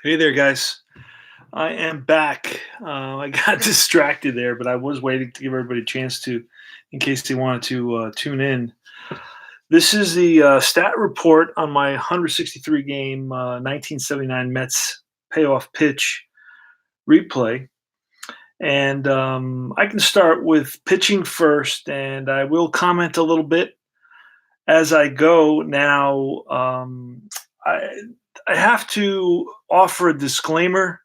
Hey there, guys. I am back. I got distracted there, but I was waiting to give everybody a chance to, in case they wanted to tune in. This is the stat report on my 163 game 1979 Mets payoff pitch replay. And I can start with pitching first, and I will comment a little bit as I go. Now, I, I have to offer a disclaimer.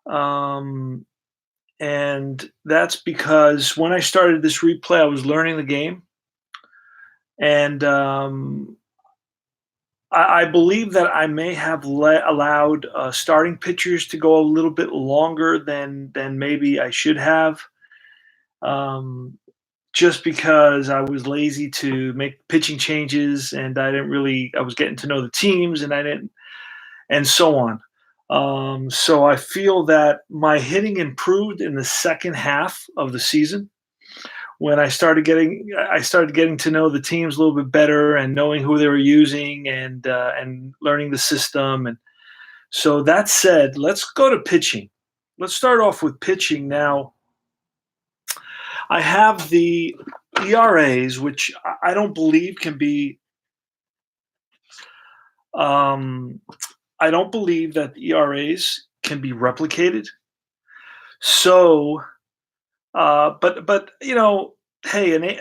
Um, and that's because when I started this replay, I was learning the game, and I believe that I may have allowed starting pitchers to go a little bit longer than maybe I should have, um, just because I was lazy to make pitching changes, and I didn't really. I was getting to know the teams, and I didn't, and so on. So I feel that my hitting improved in the second half of the season when I started getting to know the teams a little bit better and knowing who they were using and learning the system. And so that said, let's go to pitching. Let's start off with pitching now. I have the ERAs, which I don't believe can be. Um, I don't believe that the ERAs can be replicated. So, but hey,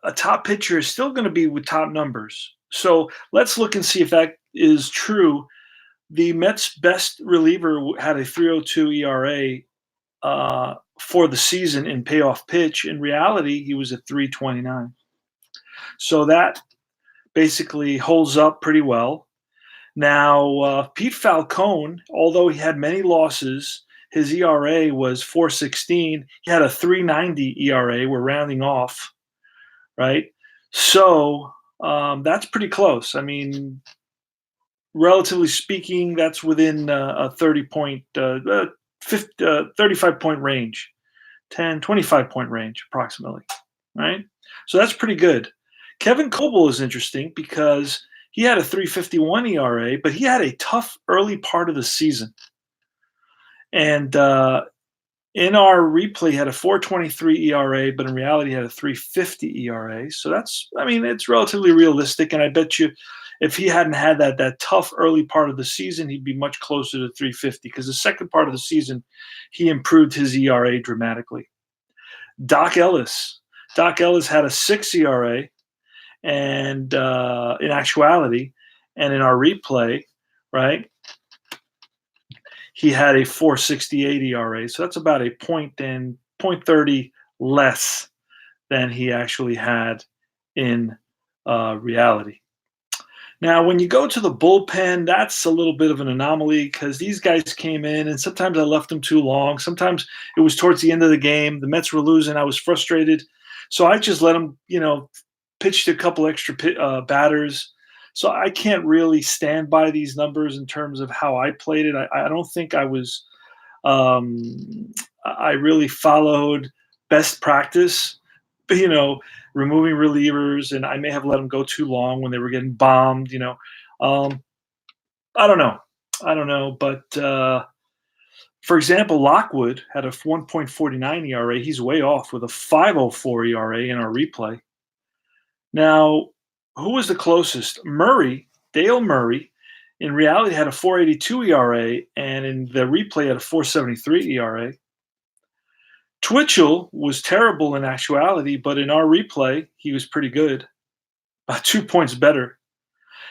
a top pitcher is still going to be with top numbers. So let's look and see if that is true. The Mets' best reliever had a 3.02 ERA for the season in payoff pitch. In reality, he was at 3.29. So that basically holds up pretty well. Now, Pete Falcone, although he had many losses, his ERA was 4.16. He had a 3.90 ERA. We're rounding off, right? So that's pretty close. I mean, relatively speaking, that's within a 35-point range, 25-point range approximately, right? So that's pretty good. Kevin Coble is interesting because he had a 3.51 ERA, but he had a tough early part of the season. And In our replay, he had a 4.23 ERA, but in reality, he had a 3.50 ERA. So that's, I mean, it's relatively realistic. And I bet you, if he hadn't had that tough early part of the season, he'd be much closer to 3.50. Because the second part of the season, he improved his ERA dramatically. Doc Ellis, Doc Ellis had a 6 ERA, and in actuality, and in our replay, right, he had a 4.68 ERA. So that's about a point 30 less than he actually had in reality. Now, when you go to the bullpen, that's a little bit of an anomaly because these guys came in, and sometimes I left them too long. Sometimes it was towards the end of the game. The Mets were losing. I was frustrated. So I just let them, pitch to a couple extra batters. So I can't really stand by these numbers in terms of how I played it. I don't think I was, I really followed best practice, you know, removing relievers, and I may have let them go too long when they were getting bombed. Um, I don't know. I don't know. But for example, Lockwood had a 1.49 ERA. He's way off with a 5.04 ERA in our replay. Now, who was the closest? Dale Murray, in reality had a 4.82 ERA, and in the replay had a 4.73 ERA. Twitchell was terrible in actuality, but in our replay, he was pretty good, about 2 points better.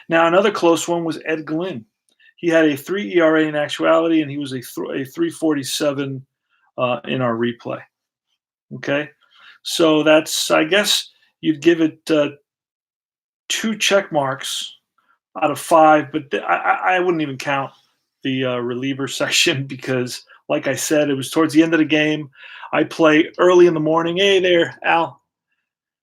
Now, another close one was Ed Glynn. He had a 3 ERA in actuality, and he was a 3.47 in our replay. Okay, so that's, I guess you'd give it 2 check marks out of 5, but I wouldn't even count the reliever section because, like I said, it was towards the end of the game. I play early in the morning. Hey there, Al.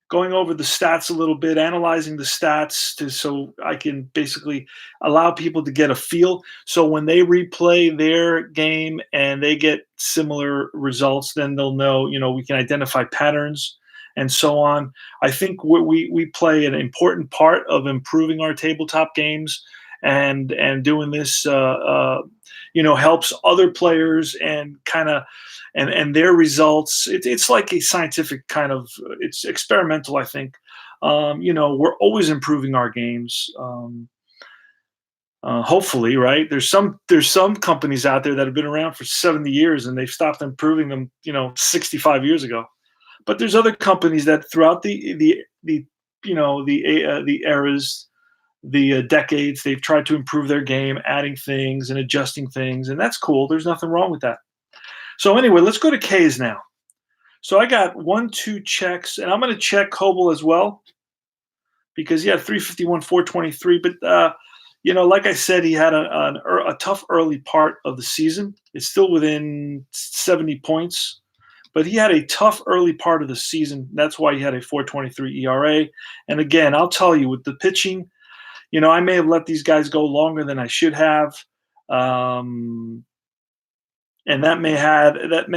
Going over the stats a little bit, analyzing the stats so I can basically allow people to get a feel. So when they replay their game and they get similar results, then they'll know, we can identify patterns and so on. I think we play an important part of improving our tabletop games, and doing this, helps other players and kind of and their results. It's like a scientific kind of, it's experimental, I think. We're always improving our games. Hopefully, right? There's some companies out there that have been around for 70 years and they've stopped improving them, 65 years ago. But there's other companies that throughout the eras, the decades, they've tried to improve their game, adding things and adjusting things, and that's cool. There's nothing wrong with that. So anyway, let's go to K's now. So I got 1, 2 checks, and I'm going to check Coble as well because he had 351, 423. But like I said, he had a tough early part of the season. It's still within 70 points, but he had a tough early part of the season. That's why he had a 4.23 ERA. And again, I'll tell you, with the pitching, I may have let these guys go longer than I should have. And that may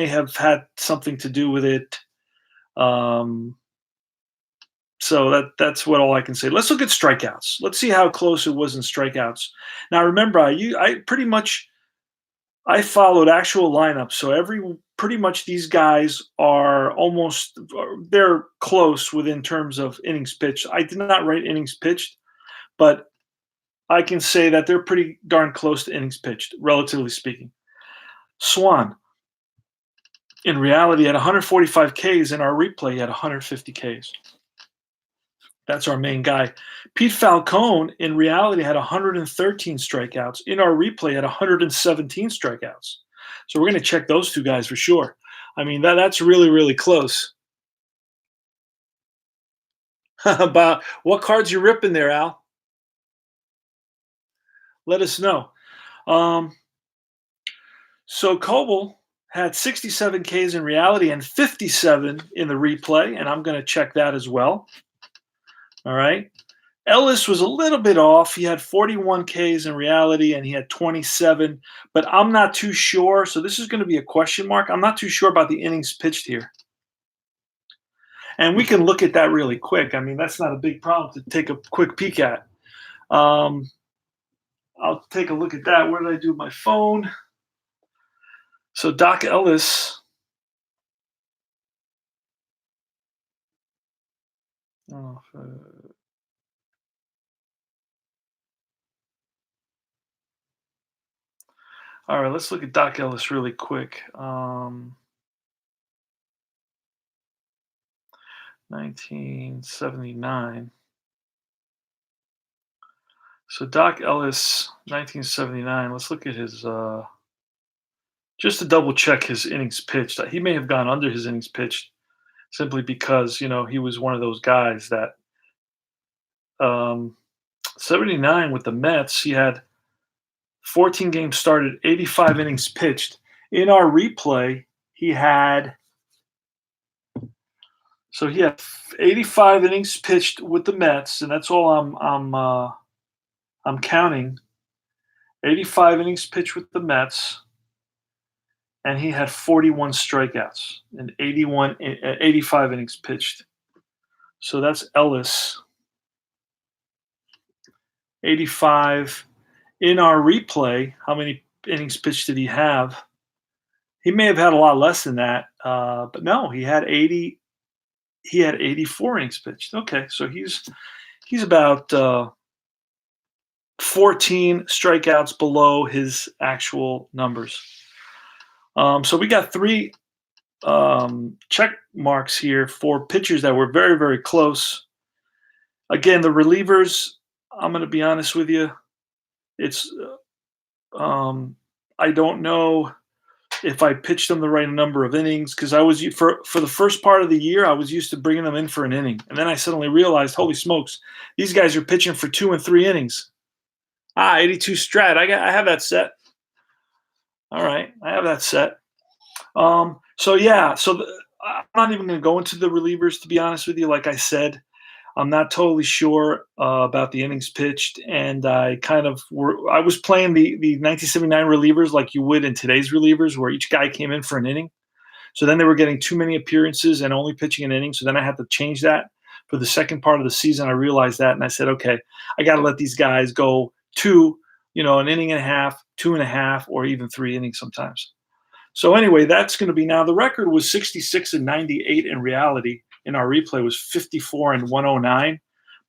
have had something to do with it. So that's what all I can say. Let's look at strikeouts. Let's see how close it was in strikeouts. Now, remember, I followed actual lineups, so pretty much these guys are they're close within terms of innings pitched. I did not write innings pitched, but I can say that they're pretty darn close to innings pitched, relatively speaking. Swan, in reality, had 145 Ks. In our replay, he had 150 Ks. That's our main guy. Pete Falcone, in reality, had 113 strikeouts. In our replay, had 117 strikeouts. So we're going to check those two guys for sure. I mean, that's really, really close. About what cards you ripping there, Al? Let us know. So Coble had 67 Ks in reality and 57 in the replay, and I'm going to check that as well. All right. Ellis was a little bit off. He had 41 Ks in reality and he had 27, but I'm not too sure. So this is going to be a question mark. I'm not too sure about the innings pitched here. And we can look at that really quick. I mean, that's not a big problem to take a quick peek at. I'll take a look at that. Where did I do my phone? So Doc Ellis Oh, all right, let's look at Doc Ellis really quick. 1979. So Doc Ellis, 1979. Let's look at his just to double check his innings pitched. He may have gone under his innings pitched simply because he was one of those guys that um, 79 with the Mets. He had 14 games started, 85 innings pitched. In our replay, he had he had 85 innings pitched with the Mets, and that's all I'm counting. 85 innings pitched with the Mets, and he had 41 strikeouts and 85 innings pitched. So that's Ellis. 85 in our replay. How many innings pitched did he have? He may have had a lot less than that, but no, he had 80. He had 84 innings pitched. Okay, so he's about 14 strikeouts below his actual numbers. So we got three check marks here for pitchers that were very, very close. Again, the relievers, I'm going to be honest with you. It's I don't know if I pitched them the right number of innings because I was for the first part of the year I was used to bringing them in for an inning, and then I suddenly realized, holy smokes, these guys are pitching for 2 and 3 innings. 82 strat. I have that set. All right, I have that set. So yeah, I'm not even going to go into the relievers to be honest with you. Like I said, I'm not totally sure about the innings pitched, and I was playing the 1979 relievers like you would in today's relievers, where each guy came in for an inning. So then they were getting too many appearances and only pitching an inning. So then I had to change that for the second part of the season. I realized that, and I said, okay, I got to let these guys go an inning and a half, 2.5, or even 3 innings sometimes. So anyway, that's going to be now. The record was 66 and 98 in reality. In our replay was 54 and 109.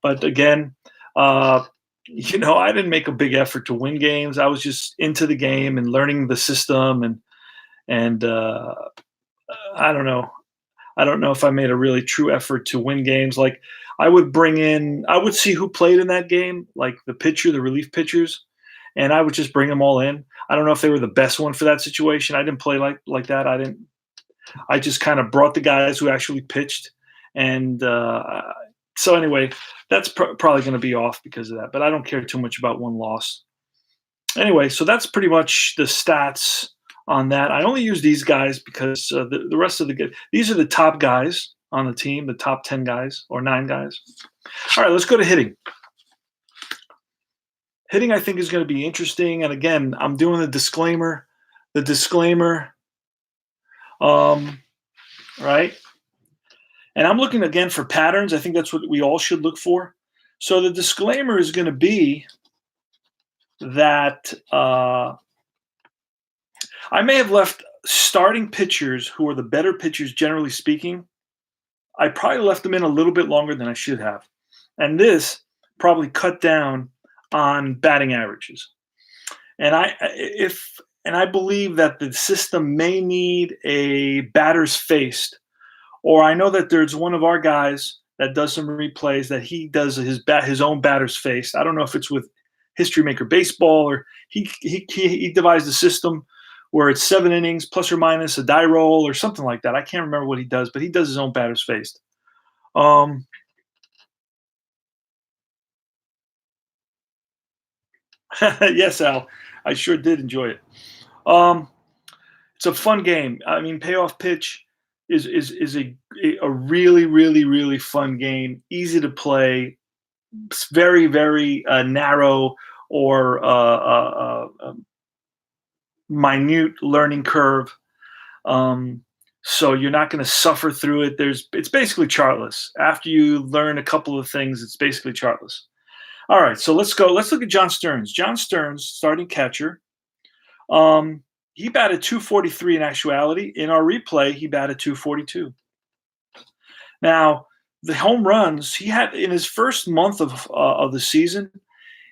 But again, I didn't make a big effort to win games. I was just into the game and learning the system, and I don't know. I don't know if I made a really true effort to win games. Like I would see who played in that game, like the relief pitchers, and I would just bring them all in. I don't know if they were the best one for that situation. I didn't play like that. I just kind of brought the guys who actually pitched, and so anyway, that's probably going to be off because of that. But I don't care too much about one loss. Anyway, so that's pretty much the stats on that. I only use these guys because the rest of these are the top guys on the team, the top 10 guys or 9 guys. All right, let's go to hitting. Hitting, I think, is going to be interesting. And again, I'm doing the disclaimer. Right? And I'm looking again for patterns. I think that's what we all should look for. So the disclaimer is going to be that I may have left starting pitchers who are the better pitchers, generally speaking. I probably left them in a little bit longer than I should have. And this probably cut down on batting averages. And I believe that the system may need a batters faced, or I know that there's one of our guys that does some replays that he does his own batters faced. I don't know if it's with History Maker Baseball or he devised a system where it's 7 innings plus or minus a die roll or something like that. I can't remember what he does, but he does his own batters faced. Yes, Al, I sure did enjoy it. It's a fun game. I mean, Payoff Pitch is a really, really, really fun game. Easy to play. It's very, very narrow or minute learning curve. So you're not going to suffer through it. It's basically chartless. After you learn a couple of things, it's basically chartless. All right, so let's go. Let's look at John Stearns. John Stearns, starting catcher. He batted 243 in actuality. In our replay, he batted 242. Now, the home runs he had in his first month of the season,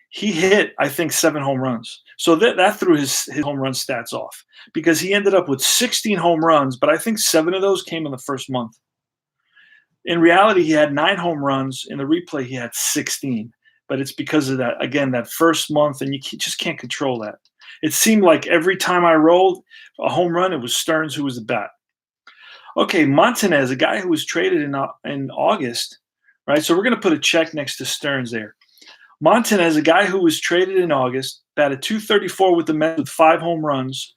he hit, I think, 7 home runs. So that threw his home run stats off because he ended up with 16 home runs, but I think 7 of those came in the first month. In reality, he had 9 home runs. In the replay, he had 16. But it's because of that, again, that first month, and just can't control that. It seemed like every time I rolled a home run, it was Stearns who was the bat. Okay, Montanez, a guy who was traded in August, right? So we're going to put a check next to Stearns there. Montanez, a guy who was traded in August, batted 234 with the Mets with 5 home runs.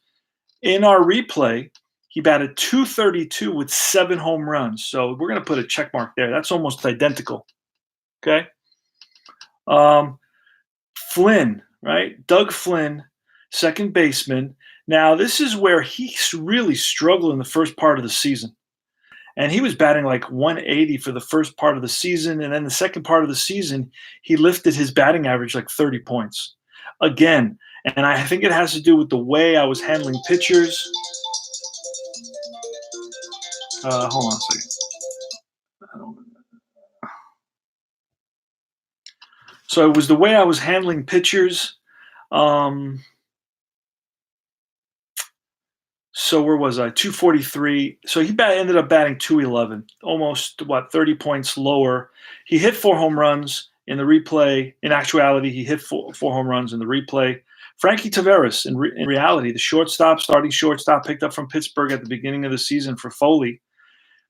In our replay, he batted 232 with 7 home runs. So we're going to put a check mark there. That's almost identical. Okay. Flynn, right? Doug Flynn, second baseman. Now, this is where he really struggled in the first part of the season. And he was batting like 180 for the first part of the season. And then the second part of the season, he lifted his batting average like 30 points. Again, and I think it has to do with the way I was handling pitchers. Hold on a second. So it was the way I was handling pitchers. So where was I? 243. So he ended up batting 211, almost 30 points lower. He hit 4 home runs in the replay. In actuality, he hit four home runs in the replay. Frankie Taveras, in reality, the starting shortstop picked up from Pittsburgh at the beginning of the season for Foley,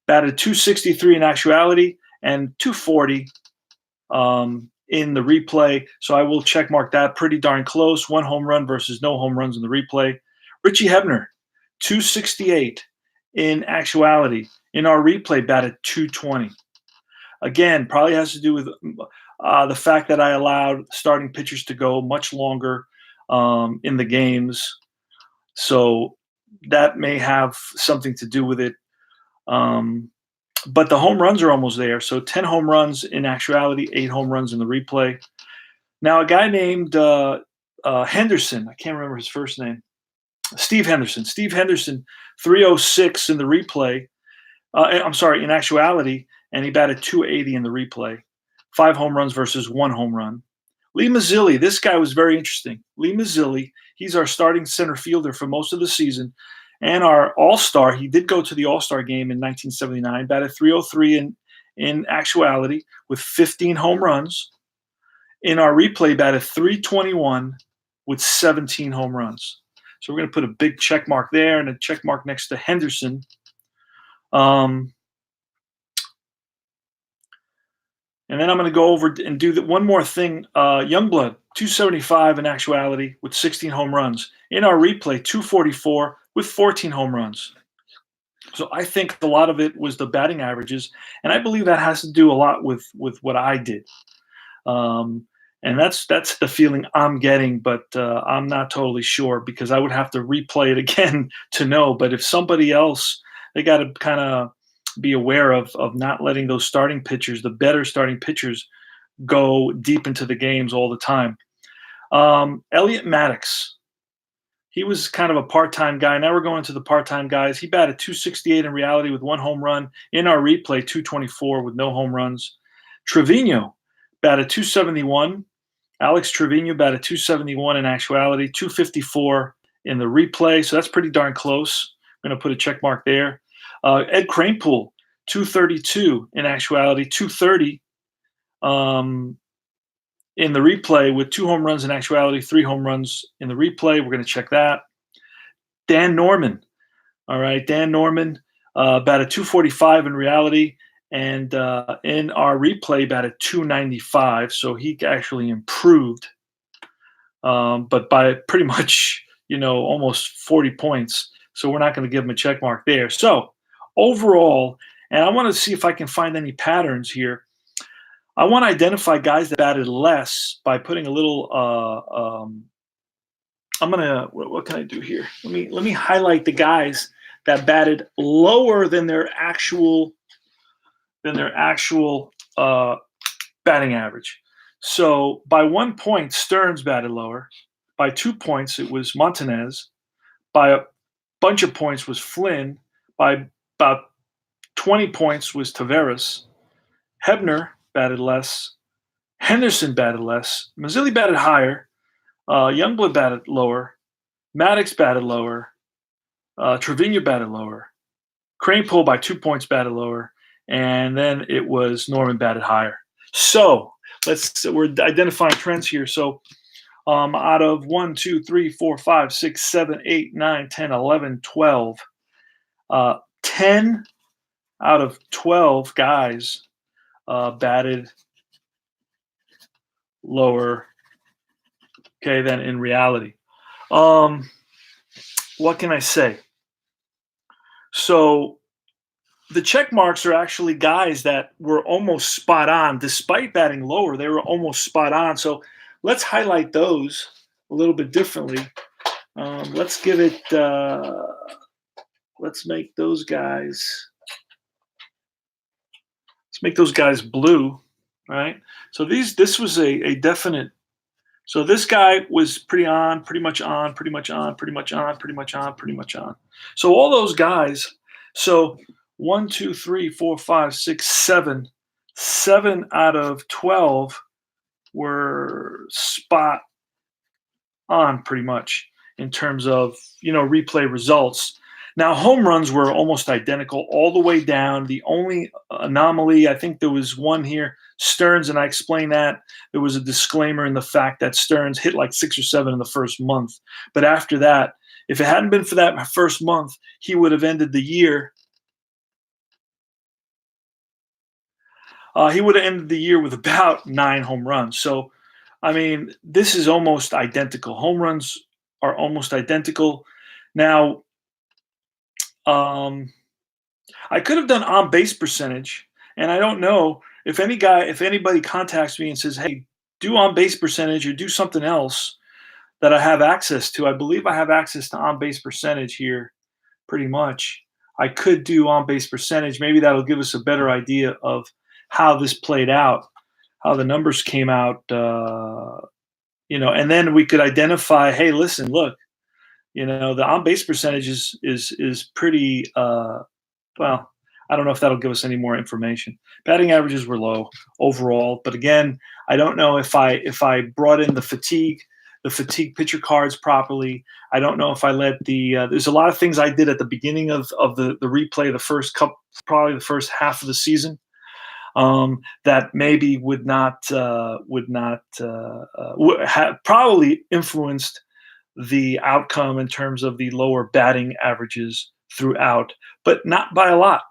batted 263 in actuality and 240 in the replay. So I will check mark that. Pretty darn close. 1 home run versus no home runs in the replay. Richie Hebner, 268 in actuality. In our replay, batted 220. Again, probably has to do with the fact that I allowed starting pitchers to go much longer in the games. So that may have something to do with it. But the home runs are almost there. So 10 home runs in actuality, 8 home runs in the replay. Now, a guy named Henderson, I can't remember his first name, Steve Henderson. Steve Henderson, 306 in the replay. In actuality, and he batted 280 in the replay. 5 home runs versus 1 home run. Lee Mazzilli, this guy was very interesting. Lee Mazzilli, he's our starting center fielder for most of the season. And our all-star, he did go to the all-star game in 1979, batted 303 in actuality with 15 home runs. In our replay, batted 321 with 17 home runs. So we're going to put a big check mark there and a check mark next to Henderson. And then I'm going to go over and do one more thing. Youngblood, 275 in actuality with 16 home runs. In our replay, 244 with 14 home runs. So I think a lot of it was the batting averages, and I believe that has to do a lot with what I did. And that's the feeling I'm getting, but I'm not totally sure because I would have to replay it again to know. But if somebody else, they got to kind of be aware of not letting those starting pitchers, the better starting pitchers, go deep into the games all the time. Elliot Maddox, he was kind of a part-time guy. Now we're going to the part-time guys. He batted 268 in reality with 1 home run. In our replay, 224 with no home runs. Trevino batted 271. Alex Trevino batted 271 in actuality, 254 in the replay. So that's pretty darn close. I'm going to put a check mark there. Ed Kranepool, 232 in actuality, 230 in the replay with 2 home runs in actuality, 3 home runs in the replay. We're going to check that. Dan Norman. All right, Dan Norman batted 245 in reality, and in our replay batted 295. So he actually improved, but by pretty much, almost 40 points. So we're not going to give him a check mark there. So overall, and I want to see if I can find any patterns here. I want to identify guys that batted less by putting a little. What can I do here? Let me highlight the guys that batted lower than their actual batting average. So by 1 point, Stearns batted lower. By 2 points, it was Montanez. By a bunch of points was Flynn. By about 20 points was Taveras. Hebner batted less. Henderson batted less. Mazzilli batted higher. Youngblood batted lower. Maddox batted lower. Trevino batted lower. Cranepool by 2 points batted lower. And then it was Norman batted higher. So we're identifying trends here. So out of 1, 2, 3, 4, 5, 6, 7, 8, 9, 10, 11, 12, 10 out of 12 guys batted lower, okay, than in reality. What can I say? So the check marks are actually guys that were almost spot on. Despite batting lower, they were almost spot on. So let's highlight those a little bit differently. Let's give it, let's make those guys blue, right? So this was a definite. So this guy was pretty much on, pretty much on, pretty much on, pretty much on, pretty much on. So all those guys. So 1, 2, 3, 4, 5, 6, 7. 7 out of 12 were spot on pretty much in terms of, replay results. Now, home runs were almost identical all the way down. The only anomaly, I think there was one here, Stearns, and I explained that. There was a disclaimer in the fact that Stearns hit like 6 or 7 in the first month. But after that, if it hadn't been for that first month, he would have ended the year. He would have ended the year with about 9 home runs. So, I mean, this is almost identical. Home runs are almost identical. Now, I could have done on base percentage, and I don't know if anybody contacts me and says, "Hey, do on base percentage or do something else that I have access to." I believe I have access to on base percentage here, pretty much. I could do on base percentage. Maybe that'll give us a better idea of how this played out, how the numbers came out, and then we could identify. Hey, listen, look. The on base percentage is pretty well. I don't know if that'll give us any more information. Batting averages were low overall, but again, I don't know if I brought in the fatigue pitcher cards properly. I don't know if I let there's a lot of things I did at the beginning of the replay, probably the first half of the season, that maybe would not have probably influenced the outcome in terms of the lower batting averages throughout, but not by a lot.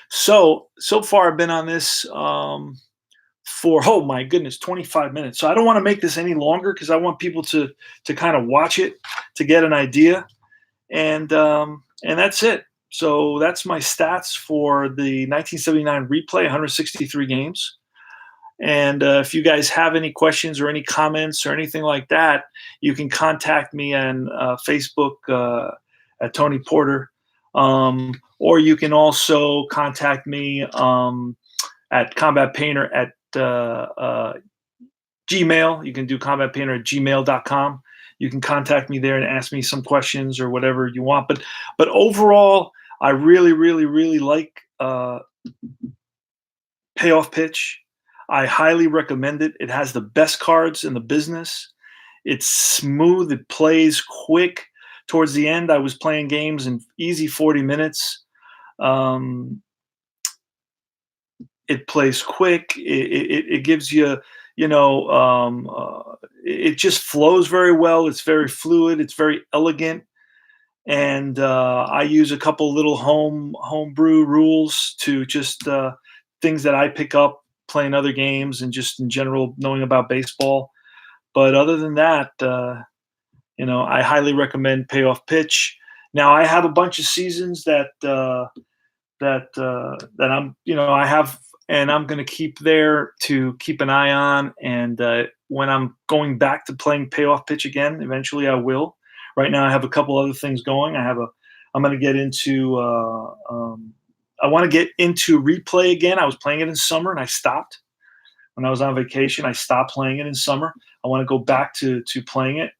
So far I've been on this for, oh my goodness, 25 minutes. So I don't want to make this any longer because I want people to kind of watch it to get an idea, and that's it. So that's my stats for the 1979 replay, 163 games. And if you guys have any questions or any comments or anything like that, you can contact me on Facebook at Tony Porter, or you can also contact me at Combat Painter at Gmail. You can do combatpainter at gmail.com. You can contact me there and ask me some questions or whatever you want. But overall, I really, really, really like Payoff Pitch. I highly recommend it. It has the best cards in the business. It's smooth. It plays quick. Towards the end, I was playing games in easy 40 minutes. It plays quick. It gives you, it just flows very well. It's very fluid. It's very elegant. And I use a couple little homebrew rules to just things that I pick up playing other games and just in general knowing about baseball. But other than that, I highly recommend Payoff Pitch. Now I have a bunch of seasons that I'm, I have, and I'm going to keep there to keep an eye on. And when I'm going back to playing Payoff Pitch again, eventually I will. Right now I have a couple other things going. I'm going to get into, I want to get into replay again. I was playing it in summer and I stopped. When I was on vacation, I stopped playing it in summer. I want to go back to playing it.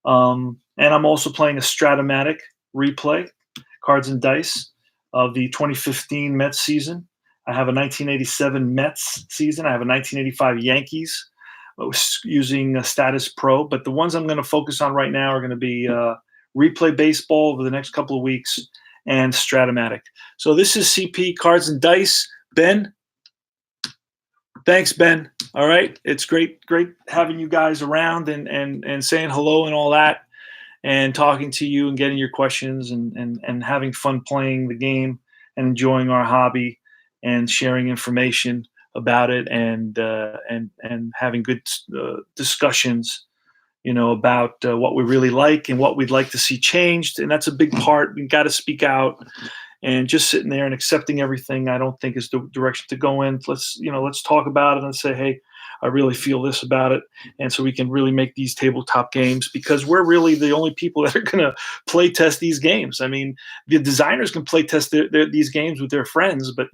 And I'm also playing a Stratomatic replay, cards and dice, of the 2015 Mets season. I have a 1987 Mets season. I have a 1985 Yankees using Status Pro. But the ones I'm going to focus on right now are going to be replay baseball over the next couple of weeks and Stratomatic. So this is CP Cards and Dice. Ben, thanks, Ben. All right, it's great having you guys around and saying hello and all that, and talking to you and getting your questions and having fun playing the game and enjoying our hobby and sharing information about it and having good discussions, about what we really like and what we'd like to see changed. And that's a big part. We've got to speak out, and just sitting there and accepting everything, I don't think is the direction to go in. Let's talk about it and say, hey, I really feel this about it. And so we can really make these tabletop games, because we're really the only people that are going to play test these games. I mean, the designers can play test these games with their friends, but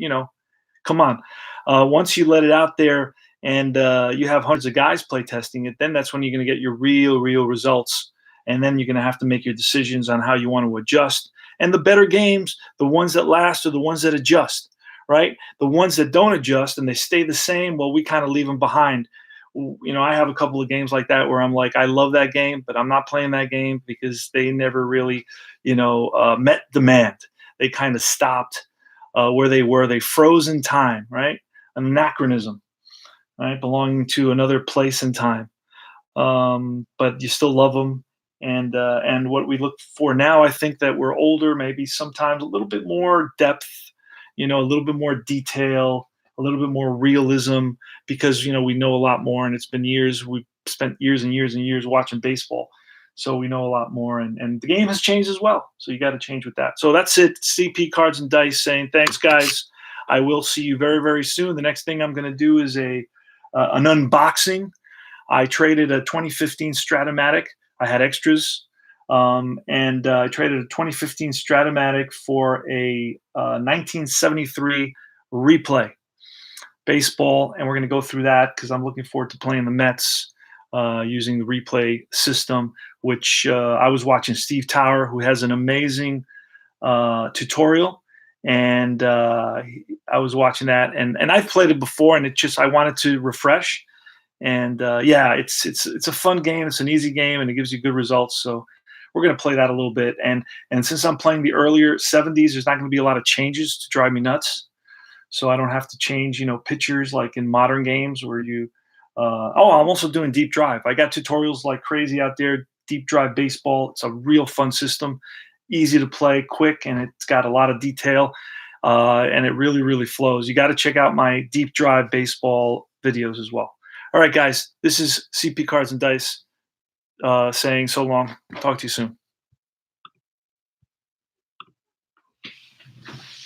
come on. Once you let it out there and you have hundreds of guys play testing it, then that's when you're going to get your real results. And then you're going to have to make your decisions on how you want to adjust. And the better games, the ones that last, are the ones that adjust, right? The ones that don't adjust and they stay the same, well, we kind of leave them behind. I have a couple of games like that where I'm like, I love that game, but I'm not playing that game because they never really, met demand. They kind of stopped where they were. They froze in time, right? An anachronism, right? Belonging to another place and time. But you still love them. And what we look for now, I think that we're older, maybe sometimes a little bit more depth, a little bit more detail, a little bit more realism, because we know a lot more, and it's been years. We've spent years and years and years watching baseball, so we know a lot more, and the game has changed as well. So you got to change with that. So that's it. CP Cards and Dice saying thanks, guys. I will see you very soon. The next thing I'm going to do is an unboxing. I traded a 2015 Stratomatic. I had extras, and I traded a 2015 Stratomatic for a 1973 replay baseball, and we're going to go through that because I'm looking forward to playing the Mets using the replay system, which I was watching Steve Tower, who has an amazing tutorial, and I was watching that, and I've played it before, and I wanted to refresh. And yeah, it's a fun game. It's an easy game, and it gives you good results. So we're going to play that a little bit. And since I'm playing the earlier 70s, there's not going to be a lot of changes to drive me nuts. So I don't have to change, pitchers like in modern games where you. I'm also doing deep drive. I got tutorials like crazy out there. Deep drive baseball. It's a real fun system, easy to play, quick, and it's got a lot of detail. And it really flows. You got to check out my deep drive baseball videos as well. All right, guys, this is CP Cards and Dice saying so long. Talk to you soon.